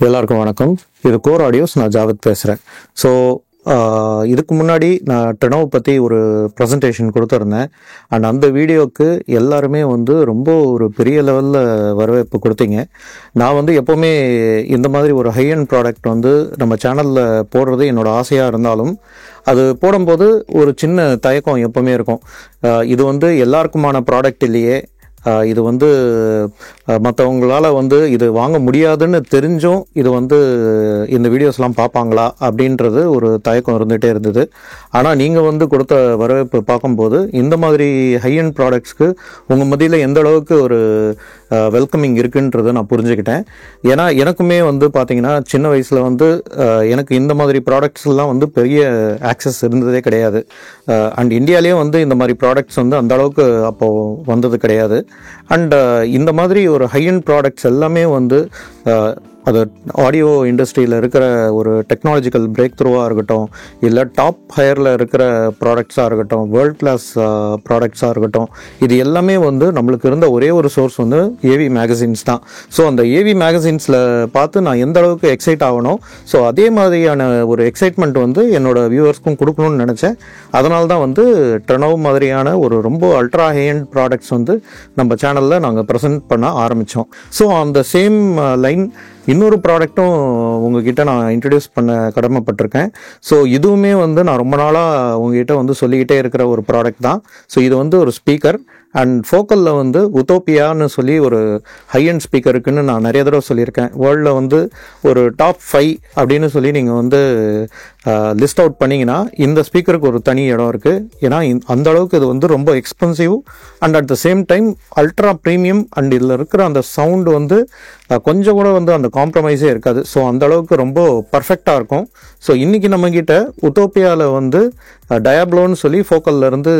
எல்லாருக்கும் வணக்கம். இது கோர் ஆடியோஸ். நான் ஜாவத் பேசுகிறேன். ஸோ இதுக்கு முன்னாடி நான் டெனோவை பற்றி ஒரு ப்ரெசன்டேஷன் கொடுத்துருந்தேன். அண்ட் அந்த வீடியோவுக்கு எல்லாருமே ரொம்ப ஒரு பெரிய லெவலில் வரவேற்பு கொடுத்தீங்க. நான் எப்போவுமே இந்த மாதிரி ஒரு ஹை அண்ட் ப்ராடக்ட் நம்ம சேனலில் போடுறது என்னோடய ஆசையாக இருந்தாலும் அது போடும்போது ஒரு சின்ன தயக்கம் எப்போவுமே இருக்கும். இது எல்லாருக்குமான ப்ராடக்ட் இல்லையே, இது மற்றவங்களால் இது வாங்க முடியாதுன்னு தெரிஞ்சும் இது இந்த வீடியோஸ்லாம் பார்ப்பாங்களா அப்படின்றது ஒரு தயக்கம் இருந்துகிட்டே இருந்தது. ஆனால் நீங்கள் கொடுத்த வரவேற்பு பார்க்கும்போது இந்த மாதிரி ஹை அண்ட் ப்ராடக்ட்ஸ்க்கு உங்கள் மத்தியில் எந்த அளவுக்கு ஒரு வெல்கமிங் இருக்குன்றதை நான் புரிஞ்சுக்கிட்டேன். ஏன்னா எனக்குமே பார்த்தீங்கன்னா சின்ன வயசில் எனக்கு இந்த மாதிரி ப்ராடக்ட்ஸ்லாம் பெரிய ஆக்சஸ் இருந்ததே கிடையாது. அண்ட் இந்தியாவிலேயே இந்த மாதிரி ப்ராடக்ட்ஸ் அந்த அளவுக்கு அப்போது வந்தது கிடையாது. அண்ட் இந்த மாதிரி ஒரு ஹை அண்ட் ப்ராடக்ட்ஸ் எல்லாமே அது ஆடியோ இண்டஸ்ட்ரியில் இருக்கிற ஒரு டெக்னாலஜிக்கல் பிரேக் த்ரூவாக இருக்கட்டும், இல்லை டாப் ஹையரில் இருக்கிற ப்ராடக்ட்ஸாக இருக்கட்டும், வேர்ல்ட் கிளாஸ் ப்ராடக்ட்ஸாக இருக்கட்டும், இது எல்லாமே நம்மளுக்கு இருந்த ஒரே ஒரு சோர்ஸ் ஏவி மேகசின்ஸ் தான். ஸோ அந்த ஏவி மேகசின்ஸில் பார்த்து நான் எந்த அளவுக்கு எக்ஸைட் ஆகணும், ஸோ அதே மாதிரியான ஒரு எக்ஸைட்மெண்ட் என்னோடய வியூவர்ஸ்க்கும் கொடுக்கணும்னு நினச்சேன். அதனால தான் டெனோவ் மாதிரியான ஒரு ரொம்ப அல்ட்ரா ஹை அண்ட் ப்ராடக்ட்ஸ் நம்ம சேனலில் நாங்கள் ப்ரெசென்ட் பண்ண ஆரம்பித்தோம். ஸோ அந்த சேம் லைன் இன்னொரு ப்ராடக்ட்டும் உங்ககிட்ட நான் இன்ட்ரடியூஸ் பண்ண கடமைப்பட்டிருக்கேன். ஸோ இதுவுமே நான் ரொம்ப நாளாக உங்ககிட்ட சொல்லிக்கிட்டே இருக்கிற ஒரு ப்ராடக்ட் தான். ஸோ இது ஒரு ஸ்பீக்கர் அண்ட் ஃபோக்கலில் உத்தோப்பியான்னு சொல்லி ஒரு ஹை அண்ட் ஸ்பீக்கர் இருக்குன்னு நான் நிறைய தடவை சொல்லியிருக்கேன். வேர்ல்டில் ஒரு டாப் 5 அப்படின்னு சொல்லி நீங்கள் லிஸ்ட் அவுட் பண்ணிங்கன்னா இந்த ஸ்பீக்கருக்கு ஒரு தனி இடம் இருக்குது. ஏன்னா அந்த அளவுக்கு இது ரொம்ப expensive and at the same time ultra premium. And இதில் இருக்கிற அந்த சவுண்டு கொஞ்சம் கூட அந்த காம்ப்ரமைஸே இருக்காது. ஸோ அந்த அளவுக்கு ரொம்ப பர்ஃபெக்டாக இருக்கும். ஸோ இன்றைக்கி நம்மக்கிட்ட உத்தோப்பியாவில் டயாப்ளோன்னு சொல்லி ஃபோக்கல்ல இருந்து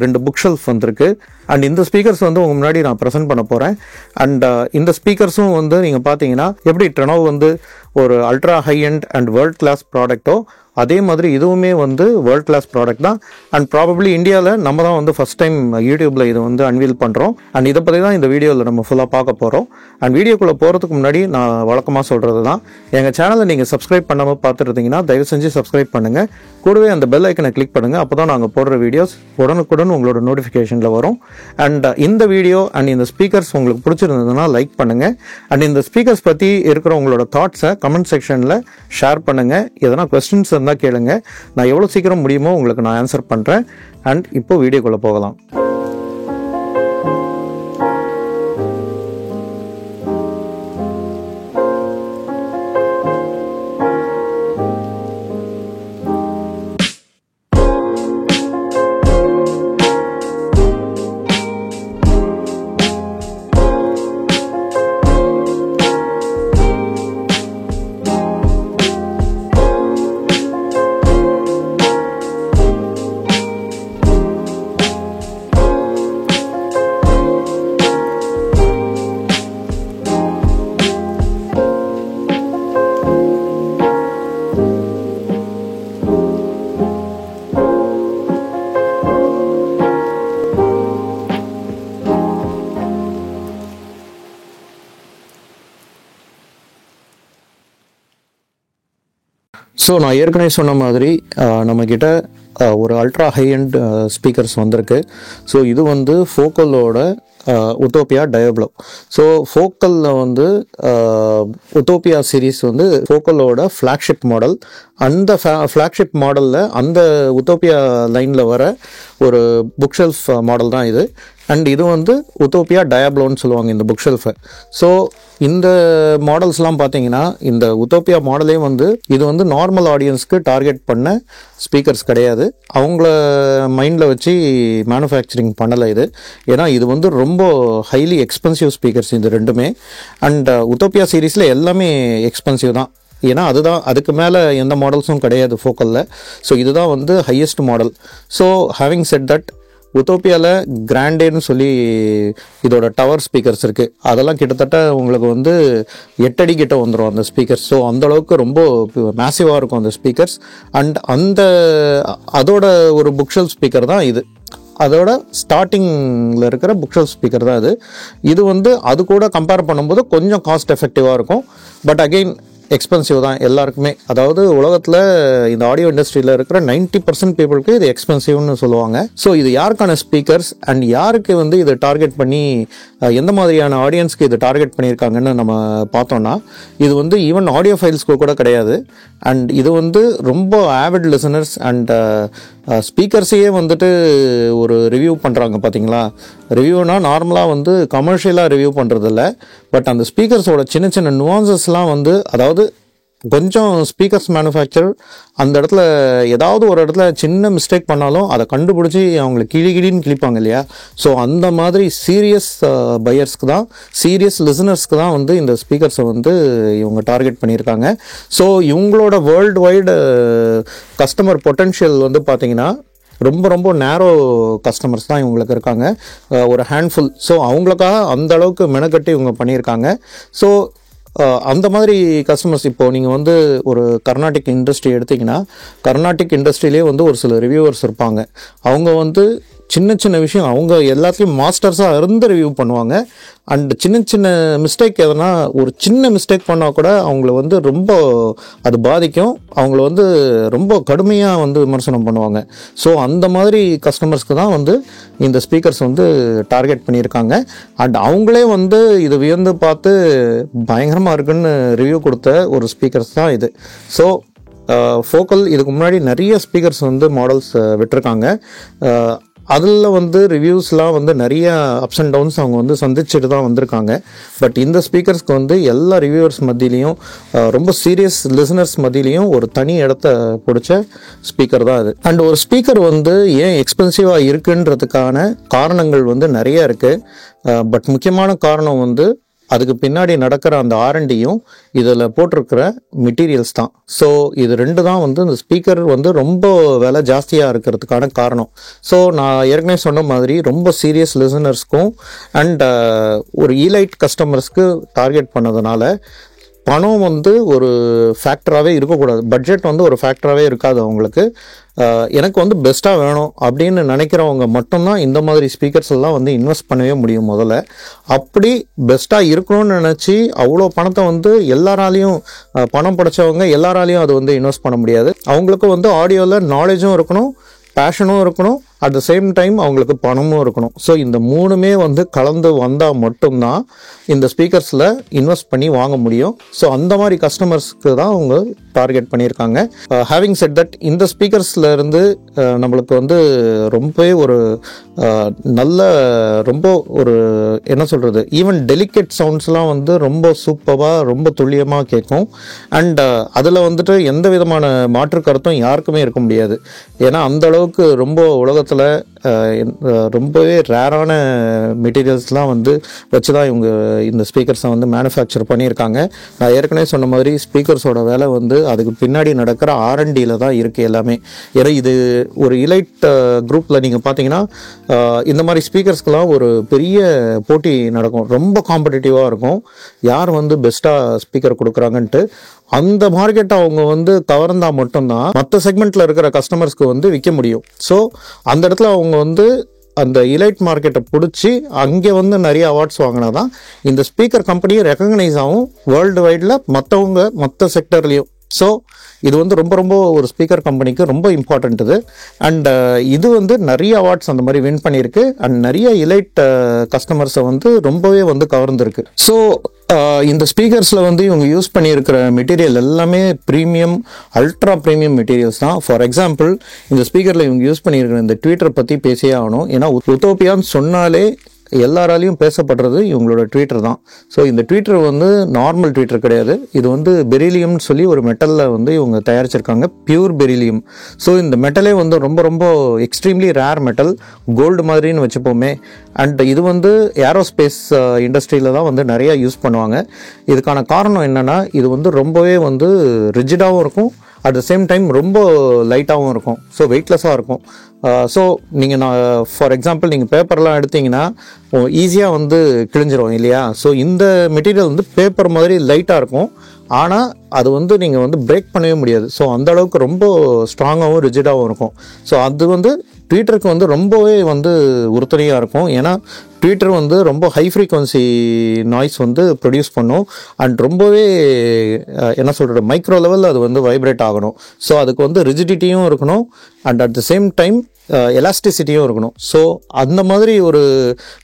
2 புக் ஷெல்ஃப் வந்திருக்கு. அண்ட் இந்த ஸ்பீக்கர்ஸ் உங்கள் முன்னாடி நான் ப்ரெசென்ட் பண்ண போகிறேன். அண்ட் இந்த ஸ்பீக்கர்ஸும் நீங்கள் பார்த்தீங்கன்னா எப்படி டெனோவ் ஒரு ultra high end world class ப்ராடக்ட்டோ அதே மாதிரி இதுவுமே வேர்ல்ட் கிளாஸ் ப்ராடக்ட் தான். அண்ட் ப்ராபப்ளி இந்தியாவில் நம்ம தான் ஃபஸ்ட் டைம் யூடியூப்பில் இது அன்வீல் பண்ணுறோம். அண்ட் இதை பற்றி தான் இந்த வீடியோவில் நம்ம ஃபுல்லாக பார்க்க போகிறோம். அண்ட் வீடியோக்குள்ளே போகிறதுக்கு முன்னாடி நான் வழக்கமாக சொல்கிறது தான், எங்கள் சேனலை நீங்கள் சப்ஸ்கிரைப் பண்ணாமல் பார்த்துருந்தீங்கன்னா தயவு செஞ்சு சப்ஸ்கிரைப் பண்ணுங்கள். கூடவே அந்த பெல் ஐக்கனை கிளிக் பண்ணுங்கள். அப்போ தான் நாங்கள் போடுற வீடியோஸ் உடனுக்குடன் உங்களோட நோட்டிஃபிகேஷனில் வரும். அண்ட் இந்த வீடியோ அண்ட் இந்த ஸ்பீக்கர்ஸ் உங்களுக்கு பிடிச்சிருந்ததுன்னா லைக் பண்ணுங்கள். அண்ட் இந்த ஸ்பீக்கர்ஸ் பற்றி இருக்கிற உங்களோட தாட்ஸை கமெண்ட் செக்ஷனில் ஷேர் பண்ணுங்கள். எதனா கொஸ்டின்ஸ் இருந்தால் கேளுங்க. நான் எவ்வளோ சீக்கிரம் முடியுமோ உங்களுக்கு நான் ஆன்சர் பண்ணுறேன். அண்ட் இப்போ வீடியோக்குள்ளே போகலாம். ஸோ நான் ஏற்கனவே சொன்ன மாதிரி நம்மக்கிட்ட ஒரு அல்ட்ரா ஹை அண்ட் ஸ்பீக்கர்ஸ் வந்திருக்கு. ஸோ இது ஃபோக்கலோட உத்தோப்பியா டயாப்ளோ. ஸோ ஃபோக்கலில் உத்தோப்பியா சீரீஸ் ஃபோக்கலோட ஃப்ளாக்ஷிப் மாடல். அந்த ஃப்ளாக்ஷிப் மாடலில் அந்த உத்தோப்பியா லைனில் வர ஒரு புக் ஷெல்ஃப் மாடல் தான் இது. அண்ட் இது உத்தோப்பியா டயாப்ளோன்னு சொல்லுவாங்க இந்த புக் ஷெல்ஃபை. ஸோ இந்த மாடல்ஸ்லாம் பார்த்தீங்கன்னா இந்த உத்தோப்பியா மாடலே இது நார்மல் ஆடியன்ஸ்க்கு டார்கெட் பண்ண ஸ்பீக்கர்ஸ் கிடையாது. அவங்கள மைண்டில் வச்சு மேனுஃபேக்சரிங் பண்ணலை இது. ஏன்னா இது ரொம்ப ஹைலி எக்ஸ்பென்சிவ் ஸ்பீக்கர்ஸ் இது ரெண்டுமே. அண்ட் உத்தோப்பியா சீரீஸில் எல்லாமே எக்ஸ்பென்சிவ் தான். ஏன்னா அதுக்கு மேலே எந்த மாடல்ஸும் கிடையாது ஃபோக்கலில். ஸோ இதுதான் highest model. So having set that உத்தோப்பியாவில் கிராண்டேன்னு சொல்லி இதோட டவர் ஸ்பீக்கர்ஸ் இருக்குது. அதெல்லாம் கிட்டத்தட்ட உங்களுக்கு 8 அடி கிட்ட வந்துடும் அந்த ஸ்பீக்கர்ஸ். ஸோ அந்தளவுக்கு ரொம்ப மேசிவாக இருக்கும் அந்த ஸ்பீக்கர்ஸ். அண்ட் அதோட ஒரு புக்ஷெல்ஃப் ஸ்பீக்கர் தான் இது. அதோட ஸ்டார்டிங்கில் இருக்கிற புக்ஷெல்ஃப் ஸ்பீக்கர் தான் இது. இது அது கூட கம்பேர் பண்ணும்போது கொஞ்சம் காஸ்ட் எஃபெக்டிவாக இருக்கும். பட் அகெயின் எக்ஸ்பென்சிவ் தான் எல்லாருக்குமே. அதாவது உலகத்தில் இந்த ஆடியோ இண்டஸ்ட்ரியில் இருக்கிற 90% பீப்புளுக்கு இது எக்ஸ்பென்சிவ்னு சொல்லுவாங்க. ஸோ இது யாருக்கான ஸ்பீக்கர்ஸ் அண்ட் யாருக்கு வந்து இதை டார்கெட் பண்ணி எந்த மாதிரியான ஆடியன்ஸ்க்கு இது டார்கெட் பண்ணியிருக்காங்கன்னு நம்ம பார்த்தோம்னா, இது வந்து ஈவன் ஆடியோ ஃபைல்ஸ்க்கு கூட கிடையாது. அண்ட் இது வந்து ரொம்ப ஆவிட் லிசனர்ஸ் அண்ட் ஸ்பீக்கர்ஸையே வந்துட்டு ஒரு ரிவ்யூ பண்ணுறாங்க பார்த்தீங்களா. ரிவ்யூனா நார்மலாக வந்து கமர்ஷியலாக ரிவ்யூ பண்ணுறதில்ல, பட் அந்த ஸ்பீக்கர்ஸோட சின்ன சின்ன நுவான்சஸ்லாம் வந்து, அதாவது கொஞ்சம் ஸ்பீக்கர்ஸ் மேனுஃபேக்சர் அந்த இடத்துல ஏதாவது ஒரு இடத்துல சின்ன மிஸ்டேக் பண்ணாலும் அதை கண்டுபிடிச்சி அவங்களுக்கு கிழின்னு கிழிப்பாங்க இல்லையா. ஸோ அந்த மாதிரி சீரியஸ் பையர்ஸ்க்கு தான், சீரியஸ் லிசனர்ஸ்க்கு தான் வந்து இந்த ஸ்பீக்கர்ஸை வந்து இவங்க டார்கெட் பண்ணியிருக்காங்க. ஸோ இவங்களோட வேர்ல்டு வைடு கஸ்டமர் பொட்டென்ஷியல் வந்து பார்த்திங்கன்னா ரொம்ப ரொம்ப நேரோ கஸ்டமர்ஸ் தான் இவங்களுக்கு இருக்காங்க, ஒரு ஹேண்ட்ஃபுல். ஸோ அவங்களுக்காக அந்த அளவுக்கு மெனக்கட்டி இவங்க பண்ணியிருக்காங்க. ஸோ அந்த மாதிரி கஸ்டமர்ஸ், இப்போது நீங்கள் வந்து ஒரு கர்நாடிக் இண்டஸ்ட்ரி எடுத்திங்கன்னா, கர்நாடிக் இண்டஸ்ட்ரியிலே வந்து ஒரு சில ரிவ்யூவர்ஸ் இருப்பாங்க. அவங்க வந்து சின்ன சின்ன விஷயம் அவங்க எல்லாத்துலேயும் மாஸ்டர்ஸாக இருந்து ரிவ்யூ பண்ணுவாங்க. அண்ட் சின்ன சின்ன மிஸ்டேக் எதனா ஒரு சின்ன மிஸ்டேக் பண்ணால் கூட அவங்கள வந்து ரொம்ப அது பாதிக்கும், அவங்கள வந்து ரொம்ப கடுமையாக வந்து விமர்சனம் பண்ணுவாங்க. ஸோ அந்த மாதிரி கஸ்டமர்ஸ்க்கு தான் வந்து இந்த ஸ்பீக்கர்ஸ் வந்து டார்கெட் பண்ணியிருக்காங்க. அண்ட் அவங்களே வந்து இது வியந்து பார்த்து பயங்கரமாக இருக்குன்னு ரிவ்யூ கொடுத்த ஒரு ஸ்பீக்கர்ஸ் தான் இது. ஸோ ஃபோக்கல் இதுக்கு முன்னாடி நிறைய ஸ்பீக்கர்ஸ் வந்து மாடல்ஸ் விட்டுருக்காங்க. அதில் வந்து ரிவ்யூஸ்லாம் வந்து நிறைய அப்ஸ் அண்ட் டவுன்ஸ் அவங்க வந்து சந்திச்சுட்டு தான் வந்திருக்காங்க. பட் இந்த ஸ்பீக்கர்ஸ்க்கு வந்து எல்லா ரிவ்யூவர்ஸ் மத்தியிலையும், ரொம்ப சீரியஸ் லிசனர்ஸ் மத்தியிலையும் ஒரு தனி இடத்த பிடிச்ச ஸ்பீக்கர் தான் அது. அண்ட் ஒரு ஸ்பீக்கர் வந்து ஏன் எக்ஸ்பென்சிவாக இருக்குன்றதுக்கான காரணங்கள் வந்து நிறைய இருக்குது. பட் முக்கியமான காரணம் வந்து அதுக்கு பின்னாடி நடக்கிற அந்த R&Dயும் இதில் போட்டிருக்கிற மெட்டீரியல்ஸ் தான். ஸோ இது ரெண்டு தான் வந்து இந்த ஸ்பீக்கர் வந்து ரொம்ப விலை ஜாஸ்தியாக இருக்கிறதுக்கான காரணம். ஸோ நான் ஏற்கனவே சொன்ன மாதிரி ரொம்ப சீரியஸ் லிசனர்ஸ்க்கும் அண்ட் ஒரு ஈலைட் கஸ்டமர்ஸ்க்கு டார்கெட் பண்ணதுனால பணம் வந்து ஒரு ஃபேக்டராகவே இருக்கக்கூடாது, பட்ஜெட் வந்து ஒரு ஃபேக்டராகவே இருக்காது அவங்களுக்கு. எனக்கு வந்து பெஸ்ட்டாக வேணும் அப்படின்னு நினைக்கிறவங்க மட்டும்தான் இந்த மாதிரி ஸ்பீக்கர்ஸ் எல்லாம் வந்து இன்வெஸ்ட் பண்ணவே முடியும் முதல்ல. அப்படி பெஸ்ட்டாக இருக்கணும்னு நினச்சி அவ்வளோ பணத்தை வந்து எல்லாராலையும், பணம் படைச்சவங்க எல்லாராலையும் அது வந்து இன்வெஸ்ட் பண்ண முடியாது. அவங்களுக்கு வந்து ஆடியோவில் நாலேஜும் இருக்கணும், பேஷனும் இருக்கணும், அட் த சேம் டைம் அவங்களுக்கு பணமும் இருக்கணும். ஸோ இந்த மூணுமே வந்து கலந்து வந்தால் மட்டும்தான் இந்த ஸ்பீக்கர்ஸில் இன்வெஸ்ட் பண்ணி வாங்க முடியும். ஸோ அந்த மாதிரி கஸ்டமர்ஸ்க்கு தான் அவங்க டார்கெட் பண்ணியிருக்காங்க. ஹேவிங் செட் தட், இந்த ஸ்பீக்கர்ஸில் இருந்து நம்மளுக்கு வந்து ரொம்பவே ஒரு நல்ல, ரொம்ப ஒரு என்ன சொல்கிறது, ஈவன் டெலிகேட் சவுண்ட்ஸ்லாம் வந்து ரொம்ப சூப்பராக ரொம்ப துல்லியமாக கேட்கும். அண்ட் அதில் வந்துட்டு எந்த விதமான மாற்று கருத்தும் யாருக்குமே இருக்க முடியாது. ஏன்னா அந்த அளவுக்கு ரொம்ப உலகத்தில் ரொம்பவே ரேரான மெட்டீரியல்ஸ்லாம் வந்து வச்சு தான் இவங்க இந்த ஸ்பீக்கர்ஸை வந்து மேனுஃபேக்சர் பண்ணியிருக்காங்க. நான் ஏற்கனவே சொன்ன மாதிரி ஸ்பீக்கர்ஸோட வேலை வந்து அதுக்கு பின்னாடி நடக்கிற R&Dயில் தான் இருக்குது எல்லாமே. ஏன்னா இது ஒரு இலைட் குரூப்பில் நீங்கள் பார்த்தீங்கன்னா இந்த மாதிரி ஸ்பீக்கர்ஸ்க்கெலாம் ஒரு பெரிய போட்டி நடக்கும், ரொம்ப காம்படிட்டிவாக இருக்கும், யார் வந்து பெஸ்ட்டாக ஸ்பீக்கர் கொடுக்குறாங்கன்ட்டு. அந்த மார்க்கெட்டை அவங்க வந்து கவர்ந்தால் மட்டும்தான் மற்ற செக்மெண்ட்டில் இருக்கிற கஸ்டமர்ஸ்க்கு வந்து விற்க முடியும். ஸோ அந்த இடத்துல அவங்க வந்து அந்த இலைட் மார்க்கெட்டை பிடிச்சி அங்கே வந்து நிறைய அவார்ட்ஸ் வாங்கினா தான் இந்த ஸ்பீக்கர் கம்பெனியை ரெக்கக்னைஸ் ஆகும் வேர்ல்டு வைடில் மற்ற செக்டர்லேயும். ஸோ இது வந்து ரொம்ப ரொம்ப ஒரு ஸ்பீக்கர் கம்பெனிக்கு ரொம்ப இம்பார்ட்டன்ட் இது. அண்ட் இது வந்து நிறைய அவார்ட்ஸ் அந்த மாதிரி வின் பண்ணியிருக்கு. அண்ட் நிறைய இலைட் கஸ்டமர்ஸை வந்து ரொம்பவே வந்து கவர்ந்துருக்கு. ஸோ இந்த ஸ்பீக்கர்ஸில் வந்து இவங்க யூஸ் பண்ணியிருக்கிற மெட்டீரியல் எல்லாமே ப்ரீமியம், அல்ட்ரா ப்ரீமியம் மெட்டீரியல்ஸ் தான். ஃபார் எக்ஸாம்பிள், இந்த ஸ்பீக்கரில் இவங்க யூஸ் பண்ணியிருக்கிற இந்த ட்வீட்டரை பற்றி பேசியே ஆகணும். ஏன்னா உத்தோப்பியான்னு சொன்னாலே எல்லாராலையும் பேசப்படுறது இவங்களோட ட்வீட்டர் தான். ஸோ இந்த ட்வீட்டர் வந்து நார்மல் ட்வீட்டர் கிடையாது, இது வந்து பெரிலியம்னு சொல்லி ஒரு மெட்டலில் வந்து இவங்க தயாரிச்சிருக்காங்க, பியூர் பெரிலியம். ஸோ இந்த மெட்டலே வந்து ரொம்ப ரொம்ப எக்ஸ்ட்ரீம்லி ரேர் மெட்டல், கோல்டு மாதிரின்னு வச்சுப்போமே. அண்ட் இது வந்து ஏரோஸ்பேஸ் இண்டஸ்ட்ரியில் தான் வந்து நிறையா யூஸ் பண்ணுவாங்க. இதுக்கான காரணம் என்னென்னா, இது வந்து ரொம்பவே வந்து ரிஜிடாகவும் இருக்கும், அட் த சேம் டைம் ரொம்ப லைட்டாகவும் இருக்கும், ஸோ வெயிட்லெஸ்ஸாக இருக்கும். ஸோ நீங்கள் ஃபார் எக்ஸாம்பிள் நீங்கள் பேப்பர்லாம் எடுத்திங்கன்னா ஈஸியாக வந்து கிழிஞ்சிரும் இல்லையா. ஸோ இந்த மெட்டீரியல் வந்து பேப்பர் மாதிரி லைட்டாக இருக்கும், ஆனால் அது வந்து நீங்கள் வந்து பிரேக் பண்ணவே முடியாது. ஸோ அந்த அளவுக்கு ரொம்ப ஸ்ட்ராங்காகவும் ரிஜிடாகவும் இருக்கும். ஸோ அது வந்து ட்வீட்டருக்கு வந்து ரொம்பவே வந்து உறுதுணையாக இருக்கும். ஏன்னா ட்வீட்டர் வந்து ரொம்ப ஹை ஃப்ரீக்வன்சி நாய்ஸ் வந்து ப்ரொடியூஸ் பண்ணும். அண்ட் ரொம்பவே என்ன சொல்கிறது, மைக்ரோ லெவலில் அது வந்து வைப்ரேட் ஆகணும். ஸோ அதுக்கு வந்து ரிஜிடிட்டியும் இருக்கணும் and at the same time எலாஸ்டிசிட்டியும் இருக்கணும். ஸோ அந்த மாதிரி ஒரு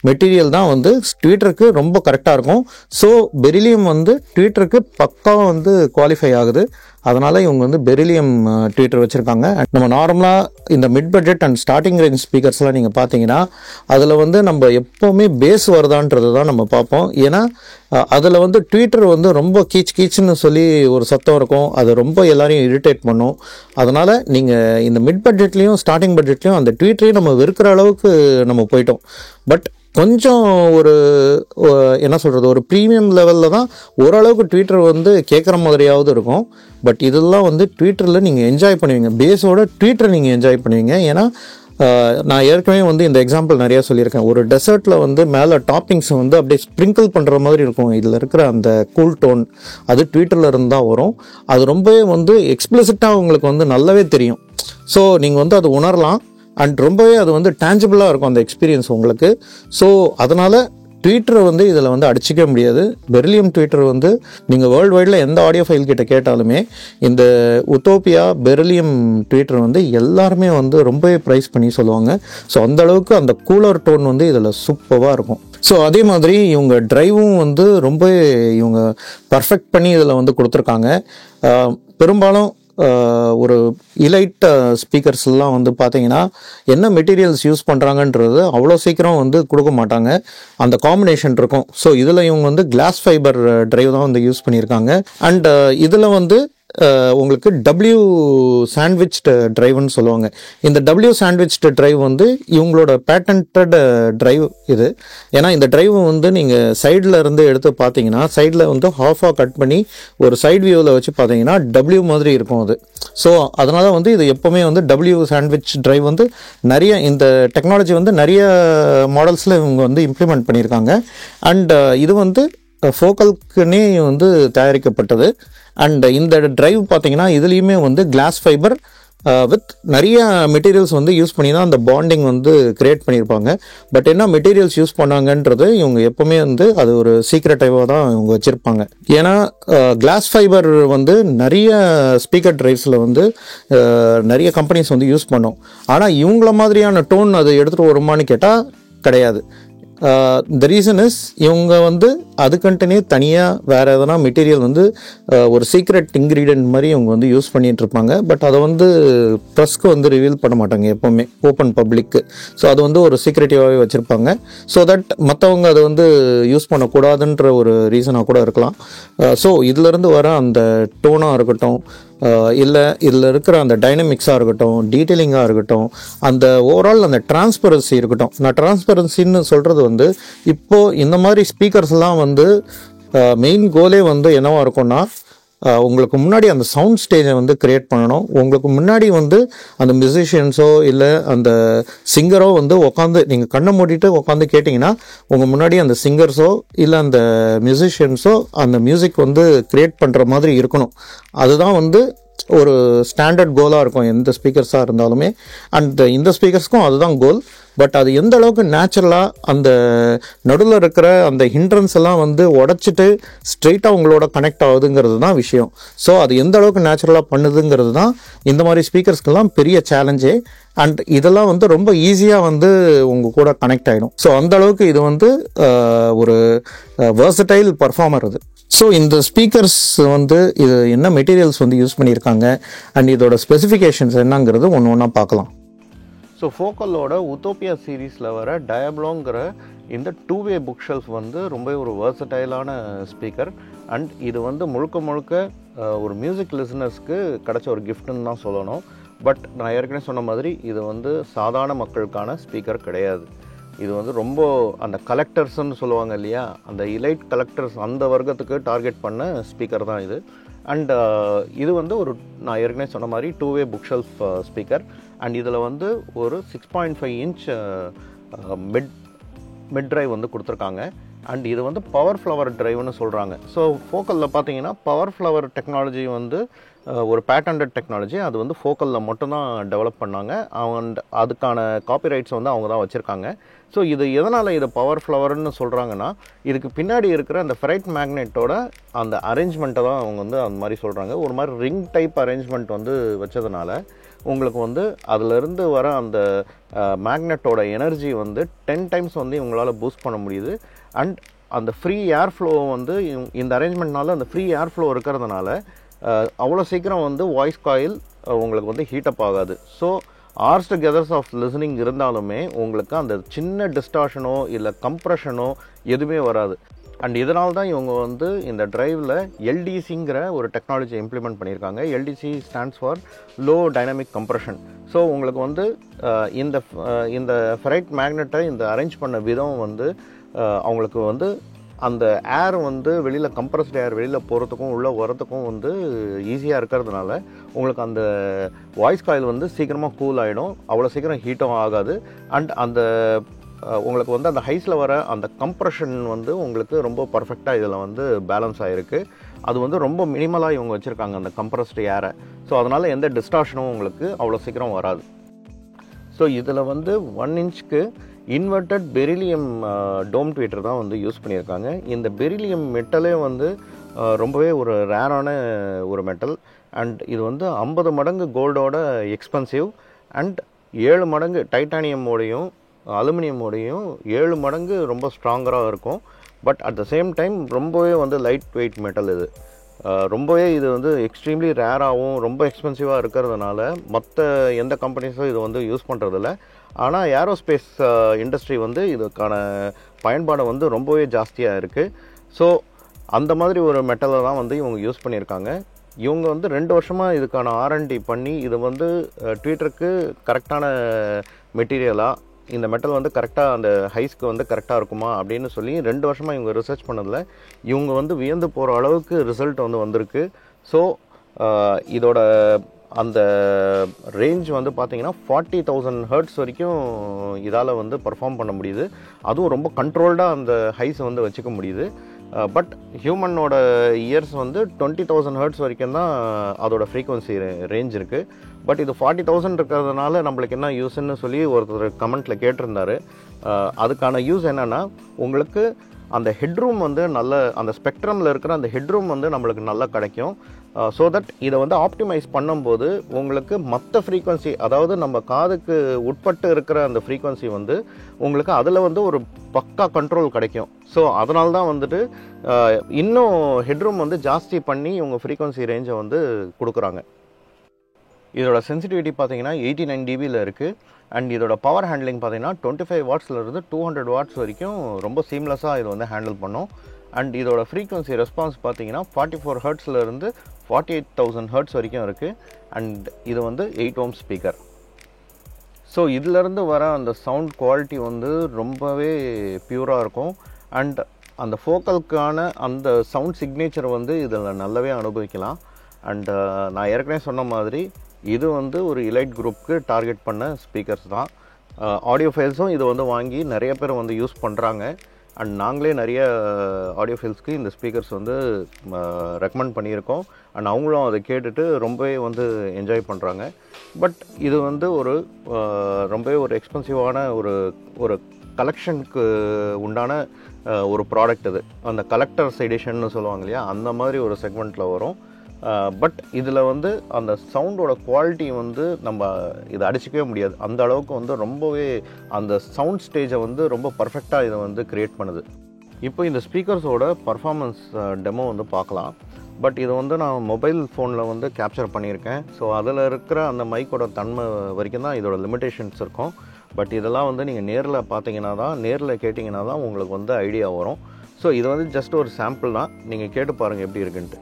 மெட்டீரியல் தான் வந்து ட்வீட்டருக்கு ரொம்ப கரெக்டாக இருக்கும். ஸோ பெரிலியம் வந்து ட்வீட்டருக்கு பக்காவாக வந்து குவாலிஃபை ஆகுது. அதனால் இவங்க வந்து பெரிலியம் ட்வீட்டர் வச்சுருக்காங்க. நம்ம நார்மலாக இந்த mid budget and starting range ஸ்பீக்கர்ஸ்லாம் நீங்கள் பார்த்தீங்கன்னா அதில் வந்து நம்ம எப்போவுமே பேஸ் வருதான்றது தான் நம்ம பார்ப்போம். ஏன்னா அதில் வந்து ட்வீட்டர் வந்து ரொம்ப கீச்சுன்னு சொல்லி ஒரு சத்தம் இருக்கும். அது ரொம்ப எல்லாரையும் இரிட்டேட் பண்ணும். அதனால் நீங்கள் இந்த மிட் பட்ஜெட்லேயும் ஸ்டார்டிங் பட்ஜெட்லேயும் அந்த ட்வீட்டரையும் நம்ம வெறுக்கிற அளவுக்கு நம்ம போயிட்டோம். பட் கொஞ்சம் ஒரு என்ன சொல்கிறது, ஒரு ப்ரீமியம் லெவலில் தான் ஓரளவுக்கு ட்வீட்டர் வந்து கேட்குற மாதிரியாவது இருக்கும். பட் இதெல்லாம் வந்து ட்வீட்டரில் நீங்கள் என்ஜாய் பண்ணுவீங்க, பேஸோட ட்வீட்டரை நீங்கள் என்ஜாய் பண்ணுவீங்க. ஏன்னா நான் ஏற்கனவே வந்து இந்த எக்ஸாம்பிள் நிறையா சொல்லியிருக்கேன். ஒரு டெசர்ட்டில் வந்து மேலே டாப்பிங்ஸ் வந்து அப்படியே ஸ்ப்ரிங்கிள் பண்ணுற மாதிரி இருக்கும். இதில் இருக்கிற அந்த கூல் டோன் அது ட்வீட்டரில் இருந்தால் வரும். அது ரொம்பவே வந்து எக்ஸ்பிளிசிட்டாக உங்களுக்கு வந்து நல்லாவே தெரியும். ஸோ நீங்கள் வந்து அது உணரலாம் அண்ட் ரொம்பவே அது வந்து டேஞ்சபிளாக இருக்கும் அந்த எக்ஸ்பீரியன்ஸ் உங்களுக்கு. ஸோ அதனால் ட்வீட்டரை வந்து இதில் வந்து அடிச்சிக்க முடியாது. பெரிலியம் ட்வீட்டர் வந்து நீங்கள் வேர்ல்டு வைடில் எந்த ஆடியோ ஃபைல் கிட்ட கேட்டாலுமே இந்த உத்தோப்பியா பெரிலியம் ட்வீட்டர் வந்து எல்லாருமே வந்து ரொம்பவே ப்ரைஸ் பண்ணி சொல்லுவாங்க. ஸோ அந்த அளவுக்கு அந்த கூலர் டோன் வந்து இதில் சூப்பராக இருக்கும். ஸோ அதே மாதிரி இவங்க ட்ரைவும் வந்து ரொம்ப இவங்க பர்ஃபெக்ட் பண்ணி இதில் வந்து கொடுத்துருக்காங்க. பெரும்பாலும் ஒரு இலைட் ஸ்பீக்கர்ஸ்லாம் வந்து பார்த்தீங்கன்னா என்ன மெட்டீரியல்ஸ் யூஸ் பண்ணுறாங்கன்றது அவ்வளோ சீக்கிரம் வந்து கொடுக்க மாட்டாங்க. அந்த காம்பினேஷன் இருக்கும். ஸோ இதில் இவங்க வந்து கிளாஸ் ஃபைபர் ட்ரைவ் தான் வந்து யூஸ் பண்ணியிருக்காங்க. அண்ட் இதில் வந்து உங்களுக்கு டபிள்யூ சாண்ட்விச்டு ட்ரைவ்னு சொல்லுவாங்க. இந்த டபிள்யூ சாண்ட்விச்டு ட்ரைவ் வந்து இவங்களோட பேட்டன்ட் ட்ரைவ் இது. ஏன்னா இந்த ட்ரைவ் வந்து நீங்கள் சைடில் இருந்து எடுத்து பார்த்தீங்கன்னா சைடில் வந்து ஹாஃபாக கட் பண்ணி ஒரு சைட் வியூவில் வச்சு பார்த்தீங்கன்னா டபிள்யூ மாதிரி இருக்கும் அது. ஸோ அதனால் வந்து இது எப்போவுமே வந்து டபிள்யூ சாண்ட்விச் ட்ரைவ் வந்து நிறைய இந்த டெக்னாலஜி வந்து நிறைய மாடல்ஸில் இவங்க வந்து இம்ப்ளிமெண்ட் பண்ணியிருக்காங்க. அண்ட் இது வந்து ஃபோக்கல்க்குன்னே வந்து தயாரிக்கப்பட்டது. அண்ட் இந்த ட்ரைவ் பார்த்தீங்கன்னா இதுலேயுமே வந்து கிளாஸ் ஃபைபர் வித் நிறைய மெட்டீரியல்ஸ் வந்து யூஸ் பண்ணி தான் அந்த பாண்டிங் வந்து கிரியேட் பண்ணியிருப்பாங்க. பட் என்ன மெட்டீரியல்ஸ் யூஸ் பண்ணாங்கன்றது இவங்க எப்போவுமே வந்து அது ஒரு சீக்ரெட்டாக தான் இவங்க வச்சுருப்பாங்க. ஏன்னா கிளாஸ் ஃபைபர் வந்து நிறைய ஸ்பீக்கர் ட்ரைவ்ஸில் வந்து நிறைய கம்பெனிஸ் வந்து யூஸ் பண்ணோம். ஆனால் இவங்கள மாதிரியான டோன் அது எடுத்துகிட்டு வருமானு கேட்டால் கிடையாது. த ரீசன் இஸ் இவங்க வந்து அதுக்கன்ட்டுனே தனியாக வேறு எதனா மெட்டீரியல் வந்து ஒரு சீக்ரெட் இன்க்ரீடியன்ட் மாதிரி இவங்க வந்து யூஸ் பண்ணிகிட்டு இருப்பாங்க. பட் அதை வந்து ப்ரெஸ்க்கு வந்து ரிவீல் பண்ண மாட்டாங்க எப்போவுமே, ஓப்பன் பப்ளிக்கு. ஸோ அது வந்து ஒரு சீக்ரெட்டிவாகவே வச்சுருப்பாங்க. ஸோ தட் மற்றவங்க அதை வந்து யூஸ் பண்ணக்கூடாதுன்ற ஒரு ரீசனாக கூட இருக்கலாம். ஸோ இதிலேருந்து வர அந்த டோனாக இருக்கட்டும், இல்லை இதில் இருக்கிற அந்த டைனமிக்ஸாக இருக்கட்டும், டீட்டெயிலிங்காக இருக்கட்டும், அந்த ஓவரால் அந்த டிரான்ஸ்பரன்சி இருக்கட்டும். நான் டிரான்ஸ்பரன்சின்னு சொல்கிறது வந்து இப்போது இந்த மாதிரி ஸ்பீக்கர்ஸ்லாம் வந்து மெயின் கோலே வந்து என்னவாக இருக்கும்னா உங்களுக்கு முன்னாடி அந்த சவுண்ட் ஸ்டேஜை வந்து க்ரியேட் பண்ணணும். உங்களுக்கு முன்னாடி வந்து அந்த மியூசிஷியன்ஸோ இல்லை அந்த சிங்கரோ வந்து உட்காந்து நீங்கள் கண்ணை மூடிட்டு உட்காந்து கேட்டிங்கன்னா உங்கள் முன்னாடி அந்த சிங்கர்ஸோ இல்லை அந்த மியூசிஷியன்ஸோ அந்த மியூசிக் வந்து க்ரியேட் பண்ணுற மாதிரி இருக்கணும். அதுதான் வந்து ஒரு ஸ்டாண்டர்ட் கோலாக இருக்கும் எந்த ஸ்பீக்கர்ஸாக இருந்தாலுமே. அண்ட் இந்த ஸ்பீக்கர்ஸ்க்கும் அதுதான் கோல். பட் அது எந்த அளவுக்கு நேச்சுரலாக அந்த நடுவில் இருக்கிற அந்த ஹிண்ட்ரன்ஸ் எல்லாம் வந்து உடச்சிட்டு ஸ்ட்ரெயிட்டாக உங்களோட கனெக்ட் ஆகுதுங்கிறது தான் விஷயம். ஸோ அது எந்த அளவுக்கு நேச்சுரலாக பண்ணுதுங்கிறது தான் இந்த மாதிரி ஸ்பீக்கர்ஸ்க்கெல்லாம் பெரிய சேலஞ்சே. அண்ட் இதெல்லாம் வந்து ரொம்ப ஈஸியாக வந்து உங்கள் கூட கனெக்ட் ஆகிடும். ஸோ அந்த அளவுக்கு இது வந்து ஒரு வெர்சடைல் பர்ஃபார்மர் இது. ஸோ இந்த ஸ்பீக்கர்ஸ் வந்து இது என்ன மெட்டீரியல்ஸ் வந்து யூஸ் பண்ணியிருக்காங்க அண்ட் இதோட ஸ்பெசிஃபிகேஷன்ஸ் என்னங்கிறது ஒன்று ஒன்றா பார்க்கலாம். ஸோ ஃபோக்கலோட உத்தோப்பியா சீரீஸில் வர டயப்ளோங்கிற இந்த 2-வே புக் ஷெல்ஃப் வந்து ரொம்ப ஒரு வெர்சடைலான ஸ்பீக்கர். அண்ட் இது வந்து முழுக்க ஒரு மியூசிக் லிசனர்ஸ்க்கு கிடச்ச ஒரு கிஃப்ட்டுன்னு தான் சொல்லணும். பட் நான் ஏற்கனவே சொன்ன மாதிரி இது வந்து சாதாரண மக்களுக்கான ஸ்பீக்கர் கிடையாது. இது வந்து ரொம்ப அந்த கலெக்டர்ஸ்ன்னு சொல்லுவாங்க இல்லையா, அந்த இலைட் கலெக்டர்ஸ் அந்த வர்க்கத்துக்கு டார்கெட் பண்ண ஸ்பீக்கர் தான் இது. அண்ட் இது வந்து ஒரு நான் ஏற்கனவே சொன்ன மாதிரி 2-வே புக் ஷெல்ஃப் ஸ்பீக்கர். அண்ட் இதில் வந்து ஒரு 6.5 இன்ச் மிட் ட்ரைவ் வந்து கொடுத்துருக்காங்க. அண்ட் இது வந்து பவர் ஃப்ளவர் டிரைவ்னு சொல்கிறாங்க. ஸோ ஃபோக்கலில் பார்த்தீங்கன்னா பவர் ஃப்ளவர் டெக்னாலஜி வந்து ஒரு பேட்டன்ட் டெக்னாலஜி. அது வந்து ஃபோக்கலில் மட்டும்தான் டெவலப் பண்ணாங்க. அதுக்கான காப்பிரைட்ஸ் வந்து அவங்க தான் வச்சுருக்காங்க. ஸோ இது எதனால் இது பவர் ஃப்ளவர்னு சொல்கிறாங்கன்னா, இதுக்கு பின்னாடி இருக்கிற அந்த ஃபெரைட் மேக்னெட்டோட அந்த அரேஞ்ச்மெண்ட்டை தான் அவங்க வந்து அந்த மாதிரி சொல்கிறாங்க. ஒரு மாதிரி ரிங் டைப் அரேஞ்ச்மெண்ட் வந்து வச்சதுனால உங்களுக்கு வந்து அதிலிருந்து வர அந்த மேக்னெட்டோட எனர்ஜி வந்து 10 டைம்ஸ் வந்து இவங்களால் பூஸ்ட் பண்ண முடியுது. அண்ட் அந்த ஃப்ரீ ஏர் ஃப்ளோ வந்து இந்த அரேஞ்ச்மெண்ட்னால அந்த ஃப்ரீ ஏர் ஃப்ளோ இருக்கிறதுனால அவ்வளோ சீக்கிரம் வந்து வாய்ஸ் காயில் உங்களுக்கு வந்து ஹீட்டப் ஆகாது. ஸோ ஆர்ஸ்ட் கெதர்ஸ் ஆஃப் லிசனிங் இருந்தாலுமே உங்களுக்கு அந்த சின்ன டிஸ்டார்ஷனோ இல்லை கம்ப்ரெஷனோ எதுவுமே வராது. அண்ட் இதனால தான் இவங்க வந்து இந்த டிரைவில் எல்டிசிங்கிற ஒரு டெக்னாலஜி இம்ப்ளிமெண்ட் பண்ணியிருக்காங்க. LDC stands for low dynamic compression. So உங்களுக்கு வந்து இந்த ஃபெரைட் மேக்னெட்டை இந்த அரேஞ்ச் பண்ண விதம் வந்து அவங்களுக்கு வந்து அந்த ஏர் வந்து வெளியில் கம்ப்ரஸ்டு ஏர் வெளியில் போகிறதுக்கும் உள்ளே வரத்துக்கும் வந்து ஈஸியாக இருக்கிறதுனால உங்களுக்கு அந்த வாய்ஸ் காயில் வந்து சீக்கிரமாக கூல் ஆகிடும், அவ்வளோ சீக்கிரம் ஹீட்டும் ஆகாது. அண்ட் அந்த உங்களுக்கு வந்து அந்த ஹைஸில் வர அந்த கம்ப்ரெஷன் வந்து உங்களுக்கு ரொம்ப பர்ஃபெக்டாக இதில் வந்து பேலன்ஸ் ஆகிருக்கு. அது வந்து ரொம்ப மினிமலாக இவங்க வச்சுருக்காங்க அந்த கம்ப்ரஸ்டு ஏரை. ஸோ அதனால் எந்த டிஸ்டார்ஷனும் உங்களுக்கு அவ்வளோ சீக்கிரம் வராது. ஸோ இதில் வந்து 1 இன்ச்சுக்கு இன்வெர்டட் பெரிலியம் டோம் ட்வீட்டர் தான் வந்து யூஸ் பண்ணியிருக்காங்க. இந்த பெரிலியம் மெட்டலே வந்து ரொம்பவே ஒரு ரேரான ஒரு மெட்டல். அண்ட் இது வந்து 50 மடங்கு கோல்டோட எக்ஸ்பென்சிவ். அண்ட் 7 மடங்கு டைட்டானியமோடையும் அலுமினியமோடையும் 7 மடங்கு ரொம்ப ஸ்ட்ராங்கராக இருக்கும். But at the same time ரொம்பவே வந்து லைட் வெயிட் மெட்டல் இது. ரொம்பவே இது வந்து எக்ஸ்ட்ரீம்லி ரேராகவும் ரொம்ப எக்ஸ்பென்சிவாக இருக்கிறதுனால மற்ற எந்த கம்பெனிஸும் இது வந்து யூஸ் பண்ணுறதில்ல. ஆனால் ஏரோஸ்பேஸ் இண்டஸ்ட்ரி வந்து இதுக்கான பயன்பாடு வந்து ரொம்பவே ஜாஸ்தியாக இருக்குது. ஸோ அந்த மாதிரி ஒரு மெட்டலை தான் வந்து இவங்க யூஸ் பண்ணியிருக்காங்க. இவங்க வந்து 2 வருஷமாக இதுக்கான R&D பண்ணி இது வந்து ட்வீட்டருக்கு கரெக்டான மெட்டீரியலாக இந்த மெட்டல் வந்து கரெக்டாக அந்த ஹைஸ்க்கு வந்து கரெக்டாக இருக்குமா அப்படின்னு சொல்லி 2 வருஷமாக இவங்க ரிசர்ச் பண்ணதில் இவங்க வந்து வியந்து போகிற அளவுக்கு ரிசல்ட் வந்து வந்திருக்கு. ஸோ இதோட அந்த ரேஞ்ச் வந்து பார்த்திங்கன்னா 40,000 ஹெர்ட்ஸ் வரைக்கும் இதால் வந்து பர்ஃபார்ம் பண்ண முடியுது. அதுவும் ரொம்ப கண்ட்ரோல்டாக அந்த ஹைஸை வந்து வச்சுக்க முடியுது. பட் ஹியூமனோட இயர்ஸ் வந்து 20,000 ஹெர்ட்ஸ் வரைக்கும் தான் அதோட ஃப்ரீக்வன்சி ரேஞ்ச் இருக்குது. பட் இது 40,000 இருக்கிறதுனால நம்மளுக்கு என்ன யூஸ்ன்னு சொல்லி ஒருத்தர் கமெண்ட்டில் கேட்டிருந்தார். அதுக்கான யூஸ் என்னென்னா, உங்களுக்கு அந்த ஹெட்ரூம் வந்து நல்ல அந்த ஸ்பெக்ட்ரமில் இருக்கிற அந்த ஹெட்ரூம் வந்து நம்மளுக்கு நல்லா கிடைக்கும். ஸோ தட் இதை வந்து ஆப்டிமைஸ் பண்ணும்போது உங்களுக்கு மற்ற ஃப்ரீக்வன்சி, அதாவது நம்ம காதுக்கு உட்பட்டு இருக்கிற அந்த ஃப்ரீக்வன்சி வந்து உங்களுக்கு அதில் வந்து ஒரு பக்கா கண்ட்ரோல் கிடைக்கும். ஸோ அதனால தான் வந்துட்டு இன்னும் ஹெட்ரூம் வந்து ஜாஸ்தி பண்ணி இவங்க ஃப்ரீக்வன்சி ரேஞ்சை வந்து கொடுக்குறாங்க. இதோட சென்சிட்டிவிட்டி பார்த்தீங்கன்னா 89 dBயில் இருக்குது. அண்ட் இதோட பவர் ஹேண்ட்லிங் பார்த்தீங்கன்னா 25 வாட்ஸ்லேருந்து 200 வாட்ஸ் வரைக்கும் ரொம்ப சீம்லெஸ்ஸாக இது வந்து ஹேண்டில் பண்ணும். அண்ட் இதோட ஃப்ரீக்வன்சி ரெஸ்பான்ஸ் பார்த்தீங்கன்னா 44 ஹெர்ட்ஸ்லேருந்து 48,000 ஹெர்ட்ஸ் வரைக்கும் இருக்குது. அண்ட் இது வந்து 8 ஓம் ஸ்பீக்கர். ஸோ இதிலேருந்து வர அந்த சவுண்ட் குவாலிட்டி வந்து ரொம்பவே பியூராக இருக்கும். அண்ட் அந்த ஃபோக்கலுக்கான அந்த சவுண்ட் சிக்னேச்சர் வந்து இதில் நல்லாவே அனுபவிக்கலாம். அண்ட் நான் ஏற்கனவே சொன்ன மாதிரி இது வந்து ஒரு எலைட் குரூப்புக்கு டார்கெட் பண்ண ஸ்பீக்கர்ஸ் தான். ஆடியோ ஃபைல்ஸும் இதை வந்து வாங்கி நிறைய பேர் வந்து யூஸ் பண்ணுறாங்க. அண்ட் நாங்களே நிறைய ஆடியோ ஃபைல்ஸ்க்கு இந்த ஸ்பீக்கர்ஸ் வந்து ரெக்கமெண்ட் பண்ணியிருக்கோம். அண்ட் அவங்களும் அதை கேட்டுட்டு ரொம்பவே வந்து என்ஜாய் பண்ணுறாங்க. பட் இது வந்து ஒரு ரொம்பவே ஒரு எக்ஸ்பென்சிவான ஒரு கலெக்ஷனுக்கு உண்டான ஒரு ப்ராடக்ட். இது அந்த கலெக்டர்ஸ் எடிஷன்னு சொல்லுவாங்க இல்லையா, அந்த மாதிரி ஒரு செக்மெண்ட்டில் வரும். பட் இதில் வந்து அந்த சவுண்டோட குவாலிட்டி வந்து நம்ம இதை அடிச்சிக்கவே முடியாது. அந்த அளவுக்கு வந்து ரொம்பவே அந்த சவுண்ட் ஸ்டேஜை வந்து ரொம்ப பர்ஃபெக்டாக இதை வந்து க்ரியேட் பண்ணுது. இப்போ இந்த ஸ்பீக்கர்ஸோட பர்ஃபார்மன்ஸ் டெமோ வந்து பார்க்கலாம். பட் இதை வந்து நான் மொபைல் ஃபோனில் வந்து கேப்சர் பண்ணியிருக்கேன். ஸோ அதில் இருக்கிற அந்த மைக்கோட தன்மை வரைக்கும் தான் இதோட லிமிடேஷன்ஸ் இருக்கும். பட் இதெல்லாம் வந்து நீங்கள் நேரில் பார்த்தீங்கன்னா தான், நேரில் கேட்டிங்கன்னா தான் உங்களுக்கு வந்து ஐடியா வரும். ஸோ இது வந்து ஜஸ்ட் ஒரு சாம்பிள் தான். நீங்கள் கேட்டு பாருங்கள் எப்படி இருக்குன்ட்டு.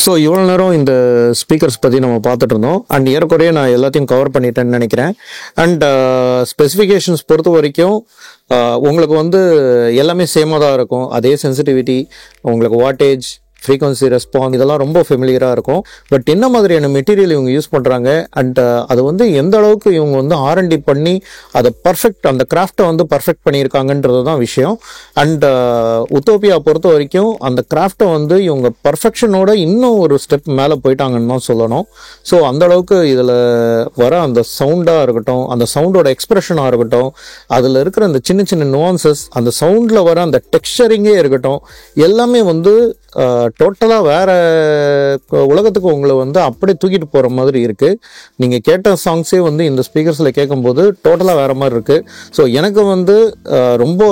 ஸோ இவ்வளோ நேரம் இந்த ஸ்பீக்கர்ஸ் பற்றி நம்ம பார்த்துட்டு இருந்தோம். அண்ட் ஏறக்குறைய நான் எல்லாத்தையும் கவர் பண்ணிட்டேன்னு நினைக்கிறேன். அண்ட் ஸ்பெசிஃபிகேஷன்ஸ் பொறுத்த வரைக்கும் உங்களுக்கு வந்து எல்லாமே சேமாக தான் இருக்கும். அதே சென்சிட்டிவிட்டி, உங்களுக்கு வாட்டேஜ், ஃப்ரீக்வன்சி ரெஸ்பான்ஸ் இதெல்லாம் ரொம்ப ஃபெமிலியராக இருக்கும். பட் என்ன மாதிரியான மெட்டீரியல் இவங்க யூஸ் பண்ணுறாங்க அண்ட் அது வந்து எந்த அளவுக்கு இவங்க வந்து R&D பண்ணி அதை பர்ஃபெக்ட், அந்த கிராஃப்டை வந்து பர்ஃபெக்ட் பண்ணியிருக்காங்கன்றது தான் விஷயம். அண்ட் உத்தோப்பியா பொறுத்த வரைக்கும் அந்த கிராஃப்டை வந்து இவங்க பர்ஃபெக்ஷனோட இன்னும் ஒரு ஸ்டெப் மேலே போயிட்டாங்கன்னு தான் சொல்லணும். ஸோ அந்த அளவுக்கு இதில் வர அந்த சவுண்டாக இருக்கட்டும், அந்த சவுண்டோட எக்ஸ்பிரஷனாக இருக்கட்டும், அதில் இருக்கிற அந்த சின்ன சின்ன நுவான்சஸ், அந்த சவுண்டில் வர அந்த டெக்ஸ்சரிங்கே இருக்கட்டும், எல்லாமே வந்து டோட்டலாக வேறு உலகத்துக்கு உங்களை வந்து அப்படியே தூக்கிட்டு போகிற மாதிரி இருக்குது. நீங்கள் கேட்ட சாங்ஸே வந்து இந்த ஸ்பீக்கர்ஸில் கேட்கும்போது டோட்டலாக வேறு மாதிரி இருக்குது. ஸோ எனக்கு வந்து ரொம்ப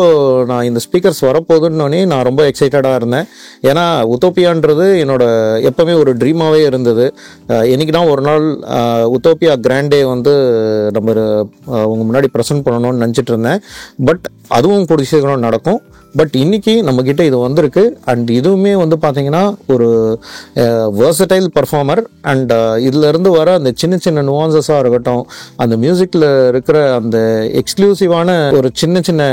நான் இந்த ஸ்பீக்கர்ஸ் வரப்போகுதுன்னொன்னே நான் ரொம்ப எக்ஸைட்டடாக இருந்தேன். ஏன்னா உத்தோப்பியான்றது என்னோட எப்போவுமே ஒரு ட்ரீமாகவே இருந்தது. என்னைக்கு தான் ஒரு நாள் உத்தோப்பியா கிராண்டே வந்து நம்ம உங்கள் முன்னாடி ப்ரெசென்ட் பண்ணணும்னு நினச்சிட்டு இருந்தேன். பட் அதுவும் கூடிய சீக்கிரம் நடக்கும். பட் இன்னைக்கு நம்மக்கிட்ட இது வந்திருக்கு. அண்ட் இதுவுமே வந்து பார்த்தீங்கன்னா ஒரு வெர்சடைல் பர்ஃபார்மர். அண்ட் இதிலிருந்து வர அந்த சின்ன சின்ன நுவான்சஸாக இருக்கட்டும், அந்த மியூசிக்கில் இருக்கிற அந்த எக்ஸ்க்ளூசிவான ஒரு சின்ன சின்ன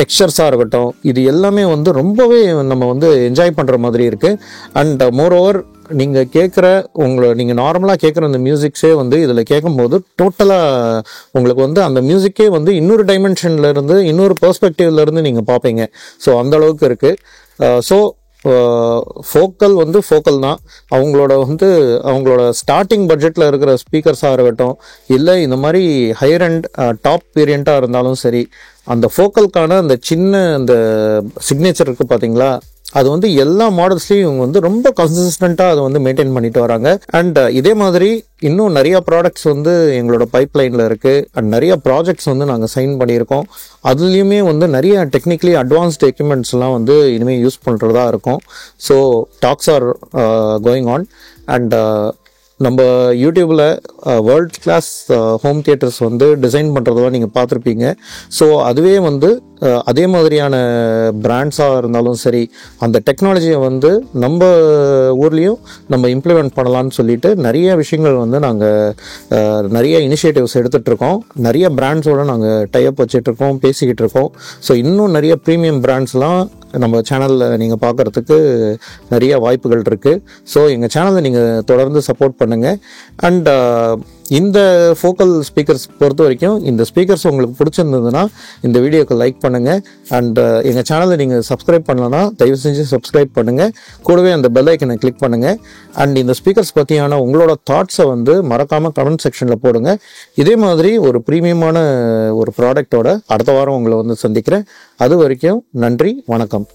டெக்ஸ்சர்ஸாக இருக்கட்டும், இது எல்லாமே வந்து ரொம்பவே நம்ம வந்து என்ஜாய் பண்ணுற மாதிரி இருக்குது. அண்ட் மோரோவர் நீங்கள் கேட்குற நீங்கள் நார்மலாக கேட்குற அந்த மியூசிக்ஸே வந்து இதில் கேட்கும்போது டோட்டலாக உங்களுக்கு வந்து அந்த மியூசிக்கே வந்து இன்னொரு டைமென்ஷன்லேருந்து, இன்னொரு பெர்ஸ்பெக்டிவ்லேருந்து நீங்கள் பார்ப்பீங்க. ஸோ அந்தளவுக்கு இருக்குது. ஸோ ஃபோக்கல் வந்து ஃபோக்கல் தான். அவங்களோட ஸ்டார்டிங் பட்ஜெட்டில் இருக்கிற ஸ்பீக்கர்ஸாக இருக்கட்டும், இல்லை இந்த மாதிரி ஹையர் அண்ட் டாப் வேரியண்ட்டாக இருந்தாலும் சரி, அந்த ஃபோக்கலுக்கான அந்த சின்ன அந்த சிக்னேச்சர் இருக்குது பார்த்தீங்களா, அது வந்து எல்லா மாடல்ஸ்லையும் இவங்க வந்து ரொம்ப கன்சிஸ்டண்ட்டாக அதை வந்து மெயின்டைன் பண்ணிட்டு வராங்க. அண்ட் இதே மாதிரி இன்னும் நிறைய ப்ராடக்ட்ஸ் வந்து எங்களோட பைப்லைனில் இருக்குது. அண்ட் நிறைய ப்ராஜெக்ட்ஸ் வந்து நாங்கள் சைன் பண்ணியிருக்கோம். அதுலேயுமே வந்து நிறைய டெக்னிக்கலி அட்வான்ஸ்டு எக்யூப்மெண்ட்ஸ்லாம் வந்து இனிமேல் யூஸ் பண்ணுறதா இருக்கும். So talks are going on. And நம்ம யூடியூப்பில் வேர்ல்ட் கிளாஸ் ஹோம் தியேட்டர்ஸ் வந்து டிசைன் பண்ணுறதெல்லாம் நீங்கள் பார்த்துருப்பீங்க. ஸோ அதுவே வந்து அதே மாதிரியான பிராண்ட்ஸாக இருந்தாலும் சரி, அந்த டெக்னாலஜியை வந்து நம்ம ஊர்லேயும் நம்ம இம்ப்ளிமெண்ட் பண்ணலான்னு சொல்லிட்டு நிறைய விஷயங்கள் வந்து நாங்கள் நிறைய இனிஷியேட்டிவ்ஸ் எடுத்துகிட்ருக்கோம். நிறைய பிராண்ட்ஸோடு நாங்கள் டைப் வச்சிட்ருக்கோம், பேசிக்கிட்டு இருக்கோம். ஸோ இன்னும் நிறைய ப்ரீமியம் பிராண்ட்ஸ்லாம் நம்ம சேனலில் நீங்கள் பார்க்குறதுக்கு நிறைய வாய்ப்புகள் இருக்குது. ஸோ எங்கள் சேனலை நீங்கள் தொடர்ந்து சப்போர்ட் பண்ணுங்கள். அண்ட் இந்த ஃபோக்கல் ஸ்பீக்கர்ஸ் பொறுத்த வரைக்கும் இந்த ஸ்பீக்கர்ஸ் உங்களுக்கு பிடிச்சிருந்ததுன்னா இந்த வீடியோக்கு லைக் பண்ணுங்கள். அண்ட் எங்கள் சேனலை நீங்கள் சப்ஸ்கிரைப் பண்ணலன்னா தயவு செஞ்சு சப்ஸ்கிரைப் பண்ணுங்கள். கூடவே அந்த பெல் ஐக்கனை கிளிக் பண்ணுங்கள். அண்ட் இந்த ஸ்பீக்கர்ஸ் பற்றியான உங்களோட தாட்ஸை வந்து மறக்காமல் கமெண்ட் செக்ஷனில் போடுங்க. இதே மாதிரி ஒரு ப்ரீமியமான ஒரு ப்ராடக்டோட அடுத்த வாரம் உங்களை வந்து சந்திக்கிறேன். அது வரைக்கும் நன்றி, வணக்கம்.